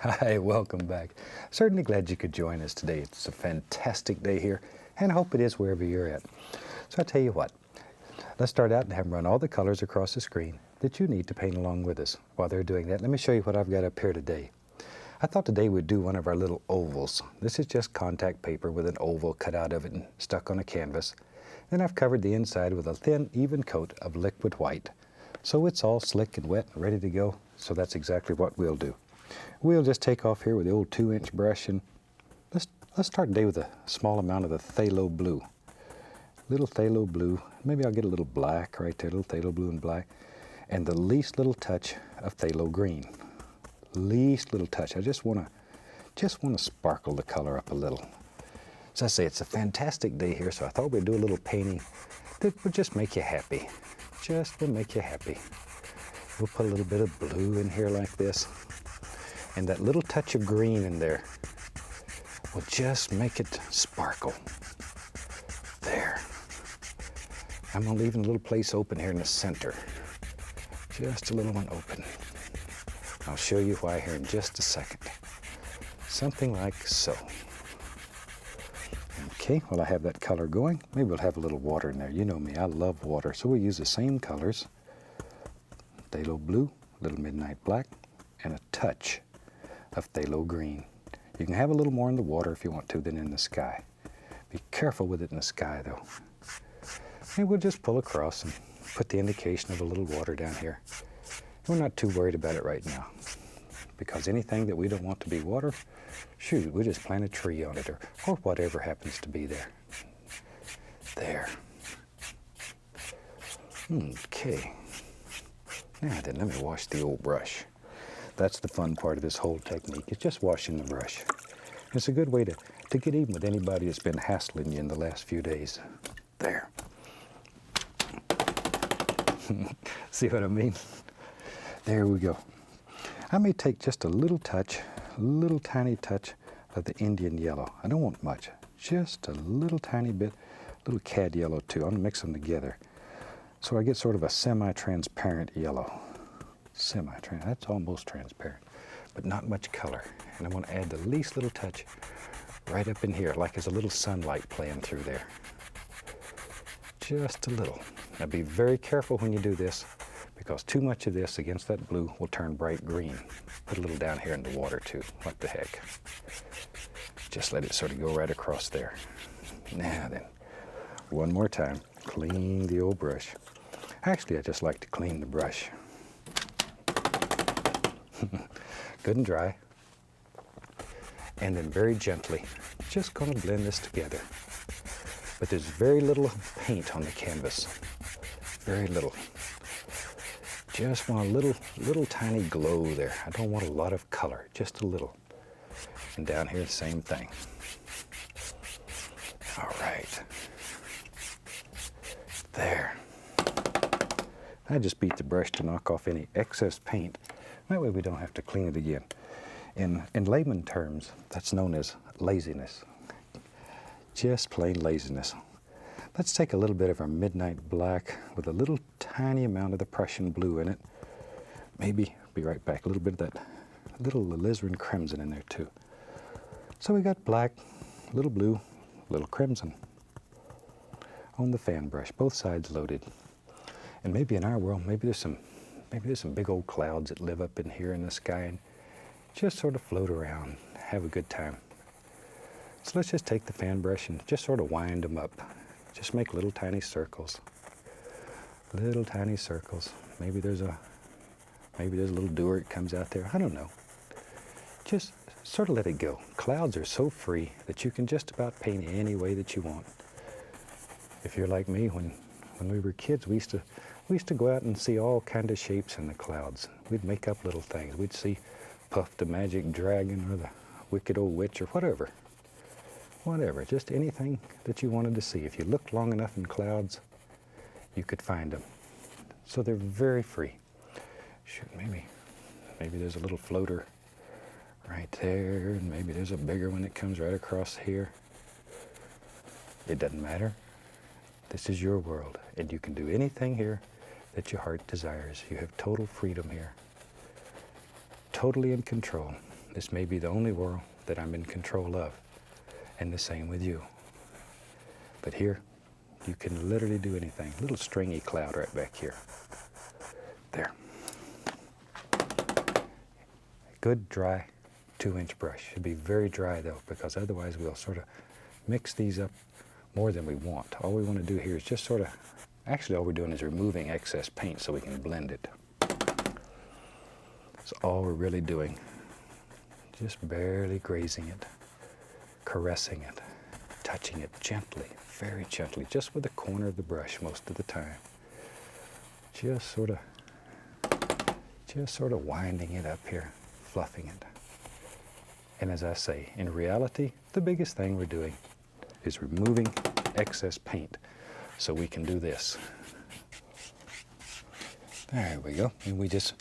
Hi, welcome back. Certainly glad you could join us today. It's a fantastic day here, and I hope it is wherever you're at. So I'll tell you what, let's start out and have them run all the colors across the screen that you need to paint along with us. While they're doing that, let me show you what I've got up here today. I thought today we'd do one of our little ovals. This is just contact paper with an oval cut out of it and stuck on a canvas. Then I've covered the inside with a thin, even coat of liquid white. So it's all slick and wet and ready to go. So that's exactly what we'll do. We'll just take off here with the old 2-inch brush, and let's start today with a small amount of the phthalo blue. Little phthalo blue. Maybe I'll get a little black right there, little phthalo blue and black. And the least little touch of phthalo green. Least little touch. I just want to sparkle the color up a little. As I say, it's a fantastic day here, so I thought we'd do a little painting that would just make you happy. Just will make you happy. We'll put a little bit of blue in here like this. And that little touch of green in there will just make it sparkle. There. I'm going to leave a little place open here in the center. Just a little one open. I'll show you why here in just a second. Something like so. Okay, well I have that color going. Maybe we'll have a little water in there. You know me, I love water. So we'll use the same colors. Phthalo blue, a little midnight black, and a touch of phthalo green. You can have a little more in the water if you want to than in the sky. Be careful with it in the sky though. And we'll just pull across and put the indication of a little water down here. We're not too worried about it right now, because anything that we don't want to be water, shoot, we just plant a tree on it or whatever happens to be there. There. Okay. Now then, let me wash the old brush. That's the fun part of this whole technique. It's just washing the brush. It's a good way to get even with anybody that's been hassling you in the last few days. There. See what I mean? There we go. I may take just a little touch, a little tiny touch of the Indian yellow. I don't want much, just a little tiny bit, a little cad yellow too. I'm gonna mix them together. So I get sort of a semi-transparent yellow. Semi-transparent, that's almost transparent, but not much color. And I'm gonna add the least little touch right up in here, like there's a little sunlight playing through there. Just a little. Now be very careful when you do this, because too much of this against that blue will turn bright green. Put a little down here in the water too, what the heck. Just let it sort of go right across there. Now then, one more time, clean the old brush. Actually, I just like to clean the brush. Good and dry. And then very gently, just gonna blend this together. But there's very little paint on the canvas. Very little. Just want a little tiny glow there. I don't want a lot of color, just a little. And down here, same thing. All right. There. I just beat the brush to knock off any excess paint. That way we don't have to clean it again. In layman terms, that's known as laziness. Just plain laziness. Let's take a little bit of our midnight black with a little tiny amount of the Prussian blue in it. Maybe, be right back, a little bit of that little alizarin crimson in there too. So we got black, a little blue, a little crimson on the fan brush, both sides loaded. And maybe in our world, maybe there's some big old clouds that live up in here in the sky and just sort of float around, have a good time. So let's just take the fan brush and just sort of wind them up. Just make little tiny circles. Little tiny circles. Maybe there's a little dewar that comes out there. I don't know. Just sort of let it go. Clouds are so free that you can just about paint any way that you want. If you're like me, when we were kids, we used to go out and see all kind of shapes in the clouds. We'd make up little things. We'd see Puff the Magic Dragon or the Wicked Old Witch or whatever. Whatever, just anything that you wanted to see. If you looked long enough in clouds, you could find them. So they're very free. Shoot, maybe there's a little floater right there, and maybe there's a bigger one that comes right across here. It doesn't matter. This is your world, and you can do anything here that your heart desires. You have total freedom here. Totally in control. This may be the only world that I'm in control of, and the same with you. But here, you can literally do anything. A little stringy cloud right back here. There. Good dry 2-inch brush. Should be very dry though, because otherwise we'll sort of mix these up more than we want. All we want to do here is just sort of, actually all we're doing is removing excess paint so we can blend it. That's all we're really doing. Just barely grazing it, caressing it, touching it gently, very gently, just with the corner of the brush most of the time. Just sort of winding it up here, fluffing it. And as I say, in reality, the biggest thing we're doing is removing excess paint so we can do this. There we go. And we just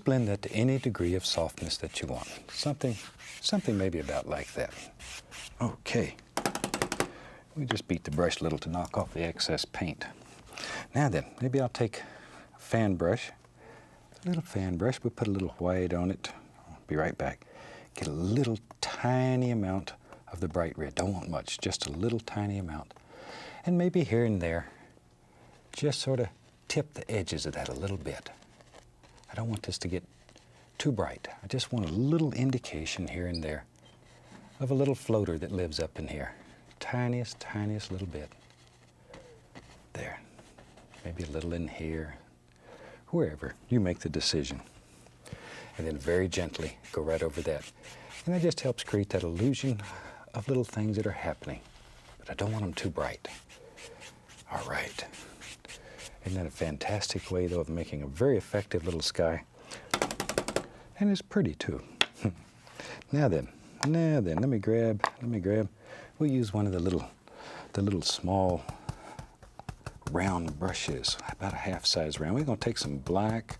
blend that to any degree of softness that you want. Something maybe about like that. Okay. We just beat the brush a little to knock off the excess paint. Now then, maybe I'll take a fan brush, a little fan brush. We'll put a little white on it. I'll be right back. Get a little tiny amount of the bright red. Don't want much, just a little tiny amount. And maybe here and there, just sort of tip the edges of that a little bit. I don't want this to get too bright. I just want a little indication here and there of a little floater that lives up in here. Tiniest little bit. There. Maybe a little in here. Wherever. You make the decision. And then very gently go right over that. And that just helps create that illusion of little things that are happening. But I don't want them too bright. All right. Isn't that a fantastic way, though, of making a very effective little sky? And it's pretty, too. Now then, let me grab. We'll use one of the little small round brushes, about a half size round. We're going to take some black,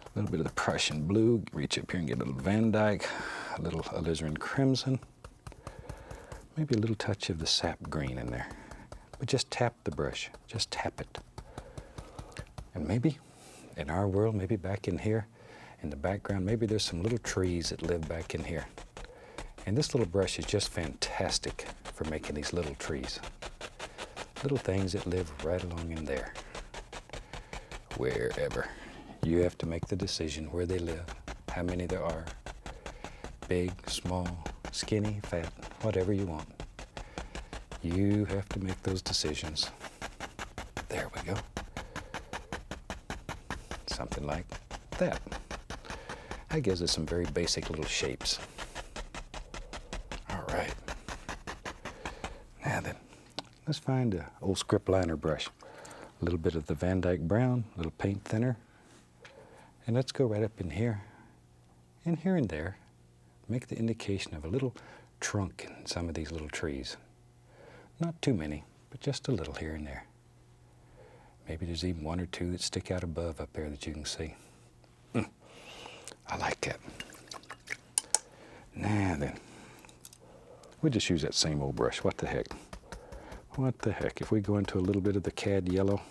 a little bit of the Prussian blue, reach up here and get a little Van Dyke, a little alizarin crimson, maybe a little touch of the sap green in there. But just tap the brush, just tap it. And maybe, in our world, maybe back in here, in the background, maybe there's some little trees that live back in here. And this little brush is just fantastic for making these little trees. Little things that live right along in there. Wherever. You have to make the decision where they live, how many there are. Big, small, skinny, fat, whatever you want. You have to make those decisions. There we go. Something like that. That gives us some very basic little shapes. All right. Now then, let's find an old script liner brush. A little bit of the Van Dyke brown, a little paint thinner. And let's go right up in here. And here and there, make the indication of a little trunk in some of these little trees. Not too many, but just a little here and there. Maybe there's even one or two that stick out above up there that you can see. I like that. Now then, we'll just use that same old brush. What the heck? What the heck? If we go into a little bit of the cad yellow,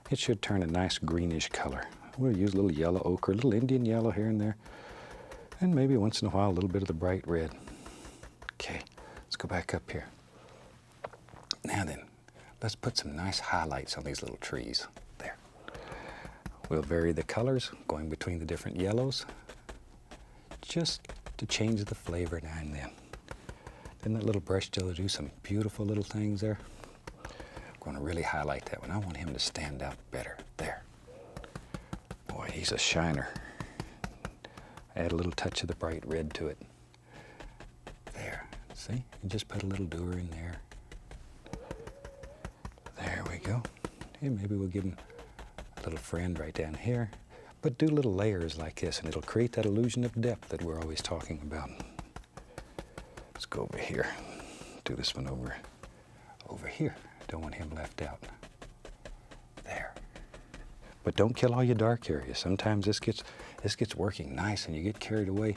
it should turn a nice greenish color. We'll use a little yellow ochre, a little Indian yellow here and there, and maybe once in a while a little bit of the bright red. Okay, let's go back up here. Now then, let's put some nice highlights on these little trees. There. We'll vary the colors, going between the different yellows, just to change the flavor now and then. Then that little brush still do some beautiful little things there. I'm going to really highlight that one. I want him to stand out better. There. Boy, he's a shiner. Add a little touch of the bright red to it. There. See? You just put a little doer in there. There we go. And maybe we'll give him a little friend right down here. But do little layers like this, and it'll create that illusion of depth that we're always talking about. Let's go over here. Do this one over here. Don't want him left out. There. But don't kill all your dark areas. Sometimes this gets working nice, and you get carried away,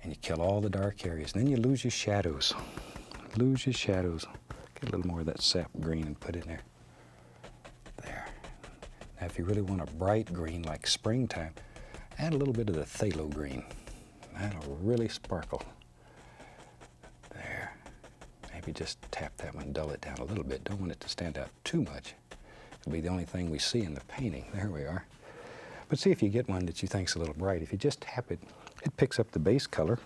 and you kill all the dark areas, and then you lose your shadows. Lose your shadows. Get a little more of that sap green and put in there. There. Now, if you really want a bright green like springtime, add a little bit of the phthalo green. That'll really sparkle. There. Maybe just tap that one, dull it down a little bit. Don't want it to stand out too much. It'll be the only thing we see in the painting. There we are. But see if you get one that you think's a little bright. If you just tap it, it picks up the base color,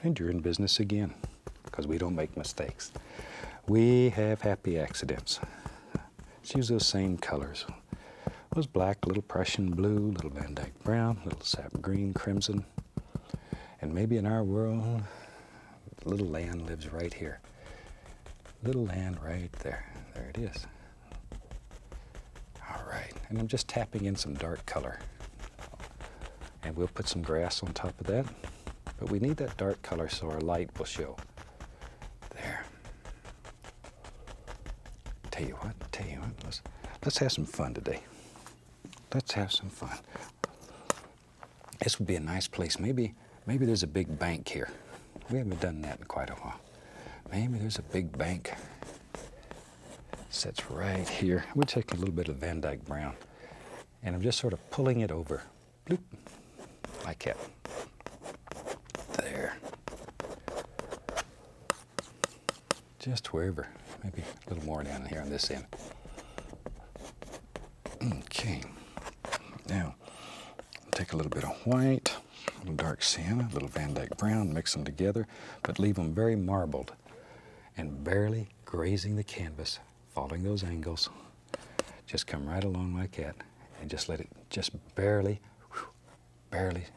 and you're in business again, because we don't make mistakes. We have happy accidents. Let's use those same colors. Those black, little Prussian blue, little Van Dyke brown, little sap green, crimson. And maybe in our world, little land lives right here. Little land right there. There it is. All right, and I'm just tapping in some dark color. And we'll put some grass on top of that. But we need that dark color so our light will show. There. Tell you what, let's have some fun today. Let's have some fun. This would be a nice place. Maybe there's a big bank here. We haven't done that in quite a while. Maybe there's a big bank. Sits right here. We'll take a little bit of Van Dyke brown. And I'm just sort of pulling it over. Bloop. Like that. There. Just wherever. Maybe a little more down here on this end. Okay. Now, take a little bit of white, a little dark sienna, a little Van Dyke brown, mix them together, but leave them very marbled and barely grazing the canvas, following those angles. Just come right along like that and just let it just barely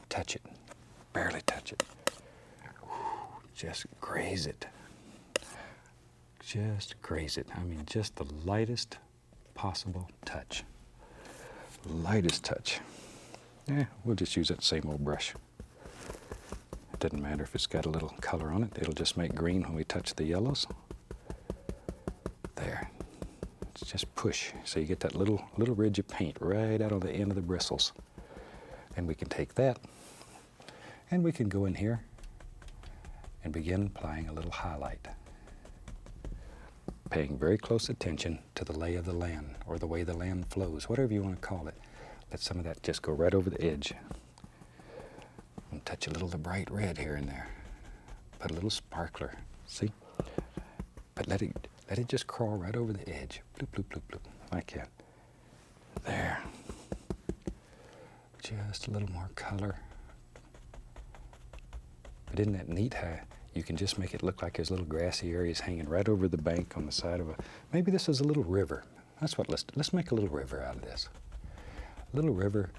touch it. Barely touch it. Just graze it. Just graze it. I mean, just the lightest possible touch. Lightest touch. Yeah, we'll just use that same old brush. It doesn't matter if it's got a little color on it. It'll just make green when we touch the yellows. There. It's just push. So you get that little ridge of paint right out on the end of the bristles. And we can take that and we can go in here and begin applying a little highlight. Paying very close attention to the lay of the land or the way the land flows, whatever you want to call it. Let some of that just go right over the edge. And touch a little of the bright red here and there. Put a little sparkler, see? But let it just crawl right over the edge. Bloop, bloop, bloop, bloop, like that. There. Just a little more color. But isn't that neat how you can just make it look like there's little grassy areas hanging right over the bank on the side of a, maybe this is a little river. That's what, let's make a little river out of this. A little river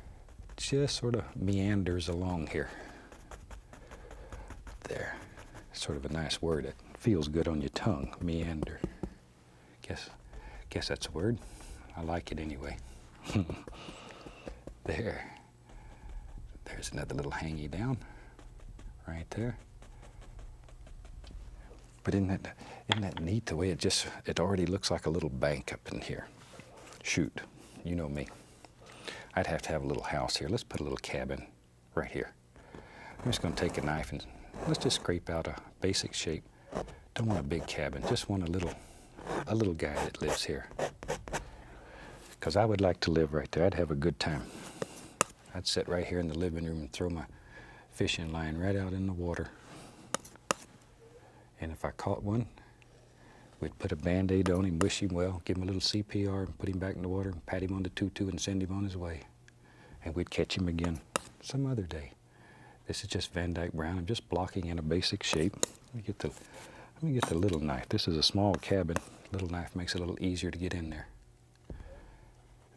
just sort of meanders along here. There, sort of a nice word. It feels good on your tongue, meander. Guess that's a word. I like it anyway. There. There's another little hangy down, right there. But isn't that neat the way it already looks like a little bank up in here. Shoot, you know me. I'd have to have a little house here. Let's put a little cabin right here. I'm just going to take a knife and let's just scrape out a basic shape. Don't want a big cabin, just want a little guy that lives here. Because I would like to live right there. I'd have a good time. I'd sit right here in the living room and throw my fishing line right out in the water. And if I caught one, we'd put a Band-Aid on him, wish him well, give him a little CPR, and put him back in the water, and pat him on the tutu and send him on his way. And we'd catch him again some other day. This is just Van Dyke brown. I'm just blocking in a basic shape. Let me get the little knife. This is a small cabin. Little knife makes it a little easier to get in there.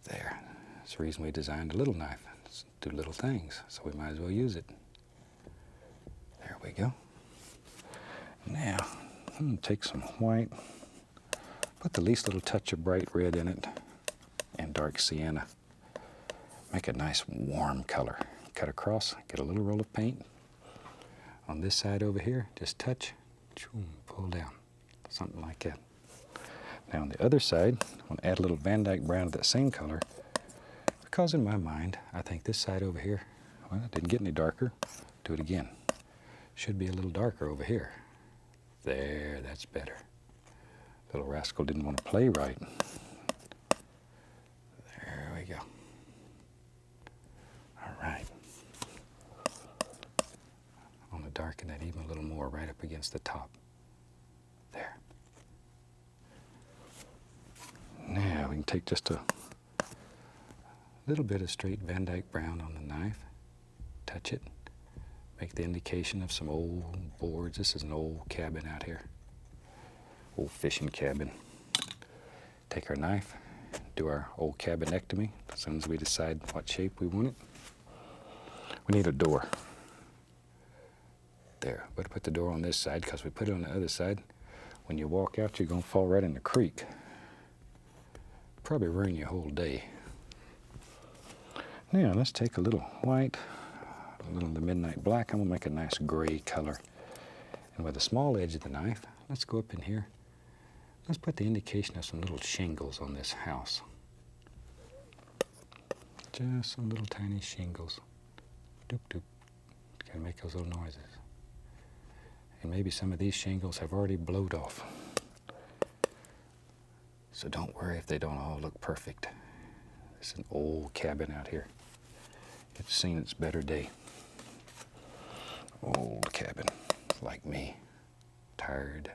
There. That's the reason we designed a little knife. It's do little things, so we might as well use it. There we go. Now, I'm going to take some white, put the least little touch of bright red in it, and dark sienna. Make a nice warm color. Cut across, get a little roll of paint. On this side over here, just touch, pull down, something like that. Now on the other side, I want to add a little Van Dyke brown of that same color, because in my mind, I think this side over here, well, it didn't get any darker. Do it again. Should be a little darker over here. There, that's better. Little rascal didn't want to play right. There we go. All right. On darken that even a little more right up against the top. There. Now we can take just a little bit of straight Van Dyke brown on the knife, touch it, make the indication of some old boards. This is an old cabin out here, old fishing cabin. Take our knife, do our old cabinectomy as soon as we decide what shape we want it. We need a door. There, we're going to put the door on this side because we put it on the other side. When you walk out, you're going to fall right in the creek. Probably ruin your whole day. Now, let's take a little white, a little of the midnight black. I'm going to make a nice gray color. And with the small edge of the knife, let's go up in here. Let's put the indication of some little shingles on this house. Just some little tiny shingles. Doop, doop. Gotta make those little noises. And maybe some of these shingles have already blowed off. So don't worry if they don't all look perfect. It's an old cabin out here. It's seen its better day. Old cabin, like me, tired.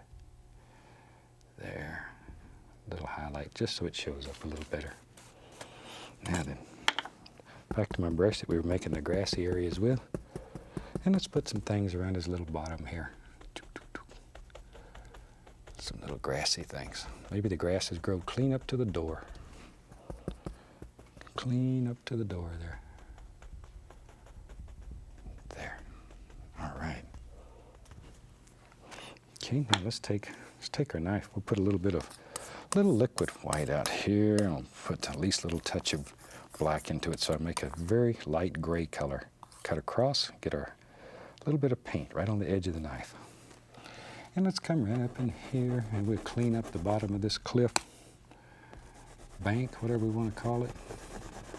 There, little highlight, just so it shows up a little better. Now then, back to my brush that we were making the grassy areas with. And let's put some things around his little bottom here. Some little grassy things. Maybe the grasses grow clean up to the door. Clean up to the door there. There. All right. Okay, now let's take our knife. We'll put a little liquid white out here, and I'll put at least a little touch of black into it so I make a very light gray color. Cut across, get our little bit of paint right on the edge of the knife. And let's come right up in here and we'll clean up the bottom of this cliff, bank, whatever we want to call it,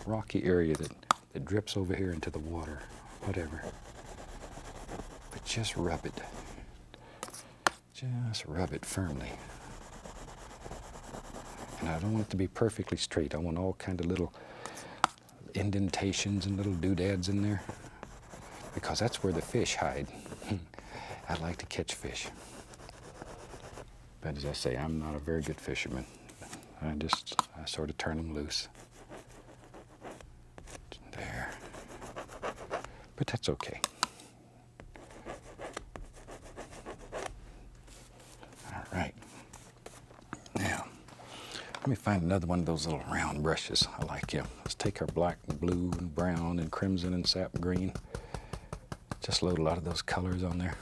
rocky area that drips over here into the water, whatever. But just rub it. Just rub it firmly. And I don't want it to be perfectly straight. I want all kind of little indentations and little doodads in there, because that's where the fish hide. I like to catch fish. But as I say, I'm not a very good fisherman. I sort of turn them loose. There. But that's okay. All right. Now, let me find another one of those little round brushes. I like them. Let's take our black and blue and brown and crimson and sap green. Just load a lot of those colors on there.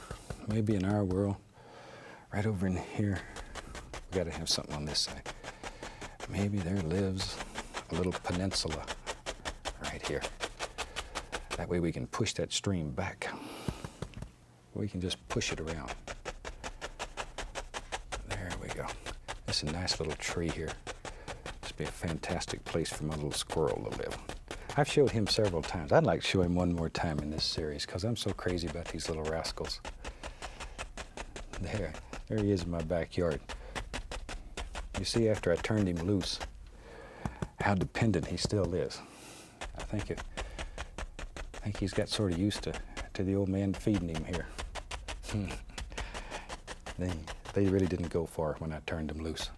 Maybe in our world, right over in here, we got to have something on this side. Maybe there lives a little peninsula right here. That way we can push that stream back. We can just push it around. There we go. This is a nice little tree here. This would be a fantastic place for my little squirrel to live. I've showed him several times. I'd like to show him one more time in this series because I'm so crazy about these little rascals. There he is in my backyard. You see, after I turned him loose, how dependent he still is. I think he's got sort of used to the old man feeding him here. They really didn't go far when I turned him loose.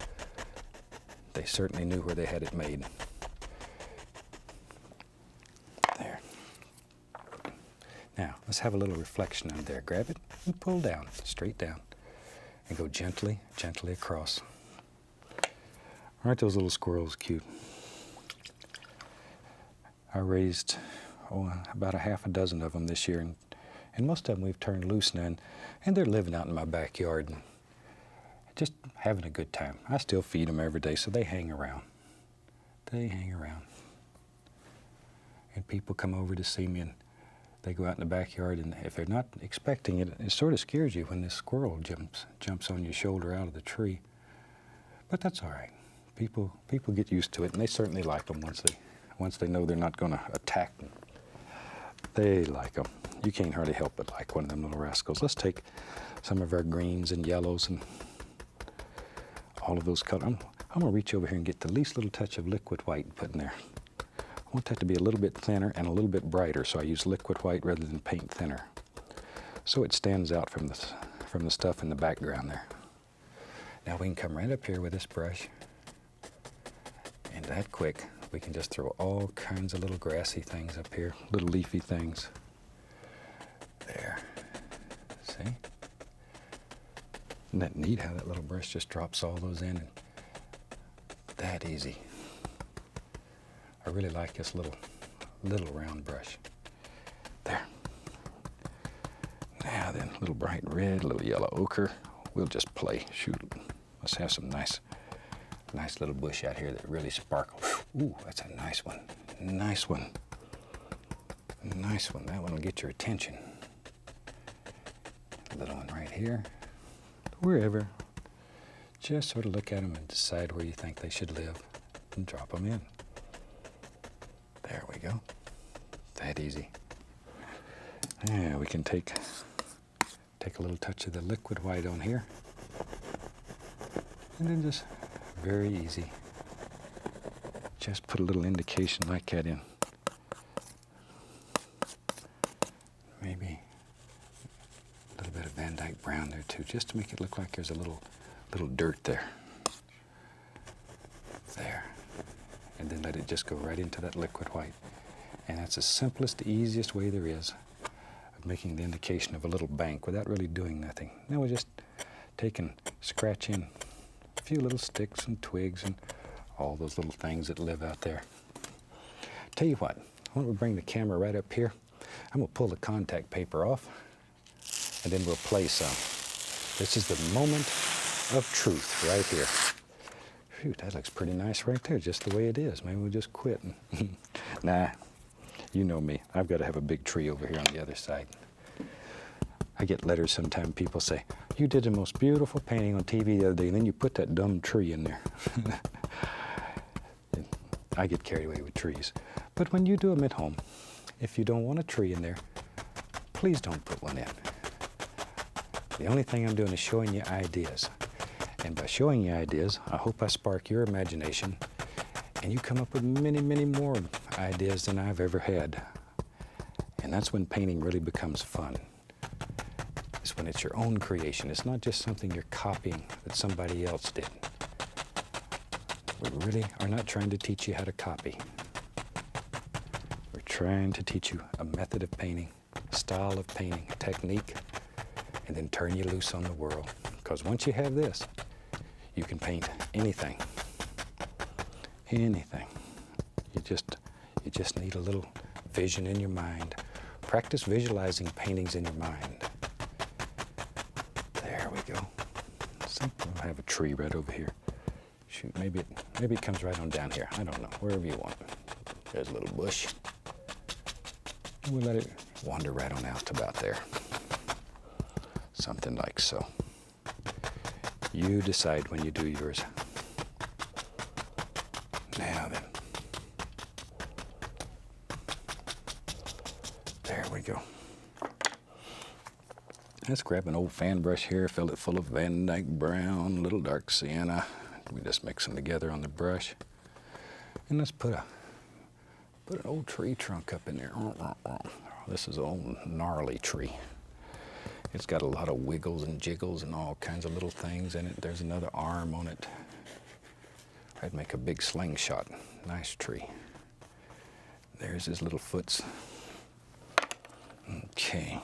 They certainly knew where they had it made. There. Now, let's have a little reflection on there. Grab it and pull down, straight down, and go gently, gently across. Aren't those little squirrels cute? I raised about a half a dozen of them this year, and most of them we've turned loose now, and they're living out in my backyard and just having a good time. I still feed them every day, so they hang around. They hang around. And people come over to see me, and they go out in the backyard, and if they're not expecting it, it sort of scares you when this squirrel jumps on your shoulder out of the tree. But that's all right. People get used to it, and they certainly like them once they know they're not going to attack them. They like them. You can't hardly help but like one of them little rascals. Let's take some of our greens and yellows and all of those colors. I'm going to reach over here and get the least little touch of liquid white and put in there. I want that to be a little bit thinner and a little bit brighter, so I use liquid white rather than paint thinner. so it stands out from the stuff in the background there. Now we can come right up here with this brush, and that quick, we can just throw all kinds of little grassy things up here, little leafy things. There, see? Isn't that neat how that little brush just drops all those in, and that easy. I really like this little round brush. There. Now then, a little bright red, a little yellow ochre. We'll just play. Shoot, let's have some nice little bush out here that really sparkles. Ooh, that's a nice one. Nice one. Nice one. That one will get your attention. A little one right here. Wherever. Just sort of look at them and decide where you think they should live and drop them in. There we go. That easy. Yeah, we can take a little touch of the liquid white on here. And then just very easy. Just put a little indication like that in. Maybe a little bit of Van Dyke brown there too, just to make it look like there's a little dirt there. There. And then let it just go right into that liquid white. And that's the simplest, easiest way there is of making the indication of a little bank without really doing nothing. Now we're just scratch in a few little sticks and twigs and all those little things that live out there. Tell you what, why don't we bring the camera right up here? I'm gonna pull the contact paper off, and then we'll play some. This is the moment of truth right here. Phew, that looks pretty nice right there, just the way it is. Maybe we'll just quit. Nah, you know me. I've got to have a big tree over here on the other side. I get letters sometimes. People say, you did the most beautiful painting on TV the other day, and then you put that dumb tree in there. I get carried away with trees. But when you do them at home, if you don't want a tree in there, please don't put one in. The only thing I'm doing is showing you ideas. And by showing you ideas, I hope I spark your imagination and you come up with many, many more ideas than I've ever had. And that's when painting really becomes fun. It's when it's your own creation. It's not just something you're copying that somebody else did. We really are not trying to teach you how to copy. We're trying to teach you a method of painting, a style of painting, a technique, and then turn you loose on the world. Because once you have this, you can paint anything. Anything. You just need a little vision in your mind. Practice visualizing paintings in your mind. There we go. I have a tree right over here. Shoot, maybe it comes right on down here. I don't know, wherever you want. There's a little bush. We'll let it wander right on out to about there. Something like so. You decide when you do yours. Now then. There we go. Let's grab an old fan brush here, fill it full of Van Dyke brown, little dark sienna. We just mix them together on the brush. And let's put an old tree trunk up in there. This is an old gnarly tree. It's got a lot of wiggles and jiggles and all kinds of little things in it. There's another arm on it. I'd make a big slingshot. Nice tree. There's his little foots. Okay,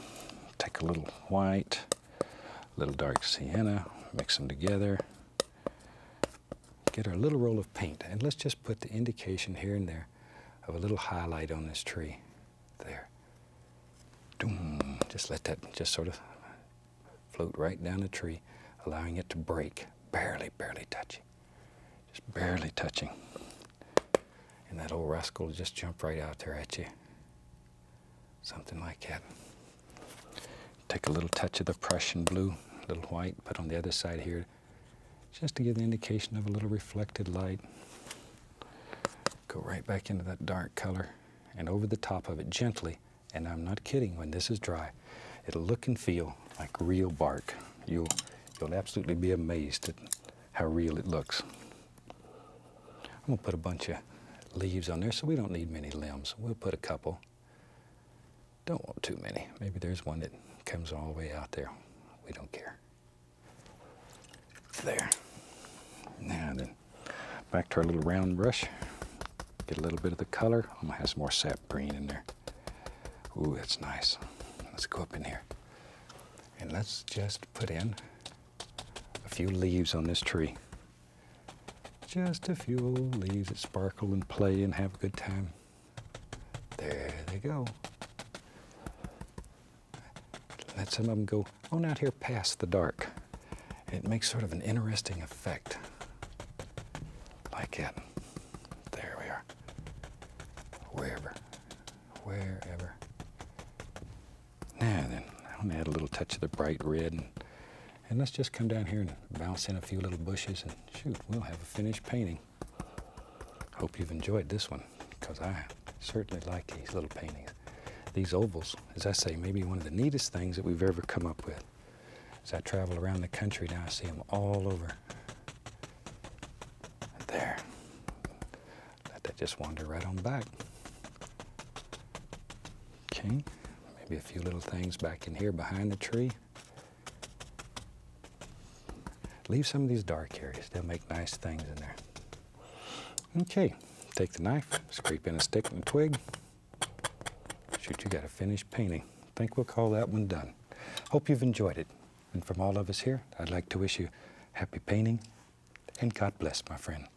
take a little white, a little dark sienna, mix them together. Get our little roll of paint, and let's just put the indication here and there of a little highlight on this tree. There. Doom. Just let that just sort of float right down the tree, allowing it to break, barely touching. Just barely touching. And that old rascal will just jump right out there at you. Something like that. Take a little touch of the Prussian blue, a little white, put on the other side here, just to give the indication of a little reflected light. Go right back into that dark color and over the top of it gently, and I'm not kidding, when this is dry, it'll look and feel like real bark. You'll absolutely be amazed at how real it looks. I'm gonna put a bunch of leaves on there, so we don't need many limbs. We'll put a couple. Don't want too many. Maybe there's one that comes all the way out there. We don't care. There. Now then, back to our little round brush. Get a little bit of the color. I'm gonna have some more sap green in there. Ooh, that's nice. Let's go up in here. And let's just put in a few leaves on this tree. Just a few old leaves that sparkle and play and have a good time. There they go. Let some of them go on out here past the dark. It makes sort of an interesting effect. Like that. There we are. Wherever. Now then, I'm gonna add a little touch of the bright red and let's just come down here and bounce in a few little bushes and shoot, we'll have a finished painting. Hope you've enjoyed this one, because I certainly like these little paintings. These ovals, as I say, maybe one of the neatest things that we've ever come up with. As I travel around the country now, I see them all over. There. Let that just wander right on back. Okay. Maybe a few little things back in here behind the tree. Leave some of these dark areas. They'll make nice things in there. Okay, take the knife, scrape in a stick and a twig. Shoot, you got a finished painting. I think we'll call that one done. Hope you've enjoyed it. And from all of us here, I'd like to wish you happy painting and God bless, my friend.